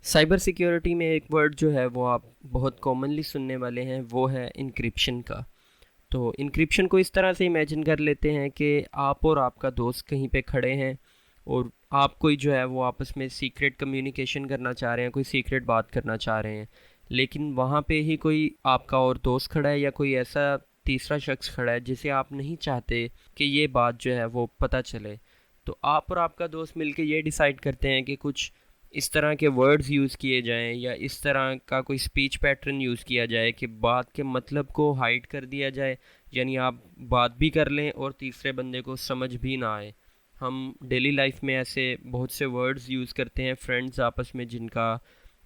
Cyber security में एक word जो है वो आप बहुत कॉमनली सुनने वाले हैं, वो है इनक्रिप्शन का। तो इनक्रिप्शन को इस तरह से इमेजिन कर लेते हैं कि आप और आपका दोस्त कहीं पे खड़े हैं और आप कोई जो है वो आपस में सीक्रेट कम्युनिकेशन करना चाह रहे हैं, कोई सीक्रेट बात करना चाह रहे हैं, लेकिन वहाँ पे ही कोई आपका और दोस्त खड़ा है या कोई ऐसा तीसरा शख्स खड़ा है जिसे आप नहीं चाहते कि ये बात जो है वो पता चले। तो आप और आपका दोस्त मिलके ये डिसाइड करते हैं कि कुछ इस तरह के वर्ड्स यूज़ किए जाएं या इस तरह का कोई स्पीच पैटर्न यूज़ किया जाए कि बात के मतलब को हाइड कर दिया जाए। यानी आप बात भी कर लें और तीसरे बंदे को समझ भी ना आए। हम डेली लाइफ में ऐसे बहुत से वर्ड्स यूज़ करते हैं फ्रेंड्स आपस में, जिनका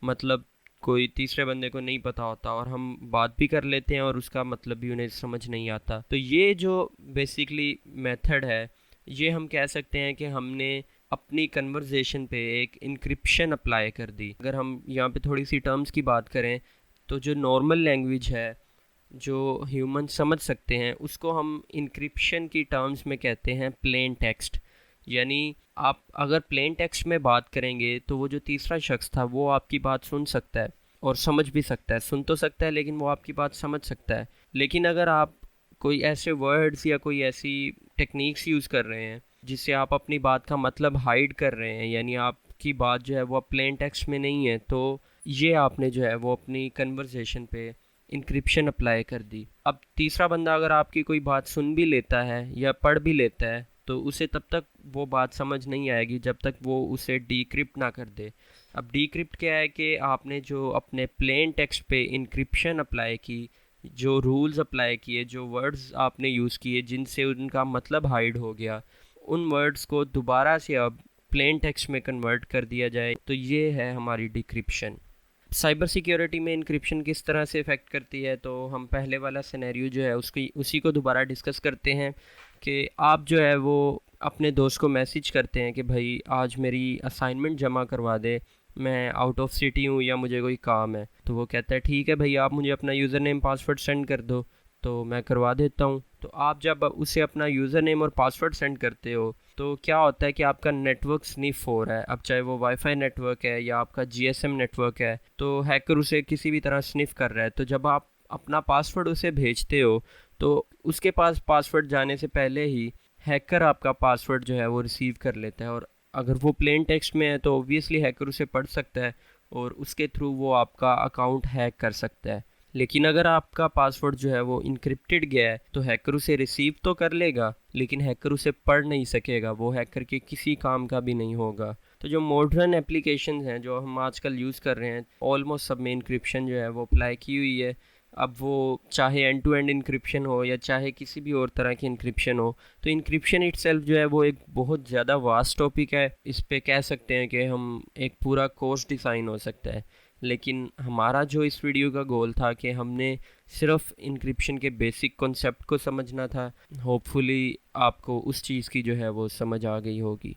मतलब कोई तीसरे बंदे को नहीं पता होता, और हम बात भी कर लेते हैं और उसका मतलब भी उन्हें समझ नहीं आता। तो ये जो बेसिकली मेथड है, ये हम कह सकते हैं कि हमने अपनी कन्वर्जेशन पे एक इंक्रिप्शन अप्लाई कर दी। अगर हम यहाँ पे थोड़ी सी टर्म्स की बात करें, तो जो नॉर्मल लैंग्वेज है, जो ह्यूमन समझ सकते हैं, उसको हम इंक्रिप्शन की टर्म्स में कहते हैं प्लेन टेक्स्ट। यानी आप अगर प्लेन टेक्स्ट में बात करेंगे तो वो जो तीसरा शख्स था वो आपकी बात सुन सकता है और समझ भी सकता है। सुन तो सकता है लेकिन वो आपकी बात समझ सकता है। लेकिन अगर आप कोई ऐसे वर्ड्स या कोई ऐसी टेक्निक्स यूज़ कर रहे हैं जिससे आप अपनी बात का मतलब हाइड कर रहे हैं, यानी आपकी बात जो है वो प्लेन टेक्स्ट में नहीं है, तो ये आपने जो है वो अपनी कन्वर्सेशन पे इंक्रिप्शन अप्लाई कर दी। अब तीसरा बंदा अगर आपकी कोई बात सुन भी लेता है या पढ़ भी लेता है, तो उसे तब तक वो बात समझ नहीं आएगी जब तक वो उसे डीक्रिप्ट ना कर दे। अब डीक्रिप्ट क्या है कि आपने जो अपने प्लेन टेक्स्ट पे इंक्रिप्शन अप्लाई की, जो रूल्स अप्लाई किए, जो वर्ड्स आपने यूज़ किए जिनसे उनका मतलब हाइड हो गया, उन वर्ड्स को दोबारा से अब प्लेन टेक्स्ट में कन्वर्ट कर दिया जाए, तो ये है हमारी डिक्रिप्शन। साइबर सिक्योरिटी में इंक्रिप्शन किस तरह से इफ़ेक्ट करती है, तो हम पहले वाला सिनेरियो जो है उसकी उसी को दोबारा डिस्कस करते हैं कि आप जो है वो अपने दोस्त को मैसेज करते हैं कि भाई आज मेरी असाइनमेंट जमा करवा दे, मैं आउट ऑफ सिटी हूँ या मुझे कोई काम है। तो वो कहता है ठीक है भाई, आप मुझे अपना यूज़र नेम पासवर्ड सेंड कर दो, तो मैं करवा देता हूँ। तो आप जब उसे अपना यूज़र नेम और पासवर्ड सेंड करते हो, तो क्या होता है कि आपका नेटवर्क स्निफ हो रहा है। अब चाहे वो वाईफाई नेटवर्क है या आपका जीएसएम नेटवर्क है, तो हैकर उसे किसी भी तरह स्निफ कर रहा है। तो जब आप अपना पासवर्ड उसे भेजते हो, तो उसके पास पासवर्ड जाने से पहले ही हैकर आपका पासवर्ड जो है वो रिसीव कर लेता है, और अगर वो प्लेन टेक्स्ट में है तो ऑब्वियसली हैकर उसे पढ़ सकता है और उसके थ्रू वो आपका अकाउंट हैक कर सकता है। लेकिन अगर आपका पासवर्ड जो है वो इनक्रिप्टेड गया है, तो हैकर उसे रिसीव तो कर लेगा लेकिन हैकर उसे पढ़ नहीं सकेगा, वो हैकर के किसी काम का भी नहीं होगा। तो जो मॉडर्न एप्लीकेशंस हैं जो हम आजकल यूज़ कर रहे हैं, ऑलमोस्ट सब में इंक्रिप्शन जो है वो अप्लाई की हुई है। अब वो चाहे एंड टू एंड इंक्रिप्शन हो या चाहे किसी भी और तरह की इंक्रिप्शन हो, तो इंक्रिप्शन इटसेल्फ जो है वो एक बहुत ज़्यादा वास्ट टॉपिक है। इस पे कह सकते हैं कि हम एक पूरा कोर्स डिज़ाइन हो सकता है। लेकिन हमारा जो इस वीडियो का गोल था कि हमने सिर्फ इंक्रिप्शन के बेसिक कॉन्सेप्ट को समझना था। होपफुली आपको उस चीज़ की जो है वो समझ आ गई होगी।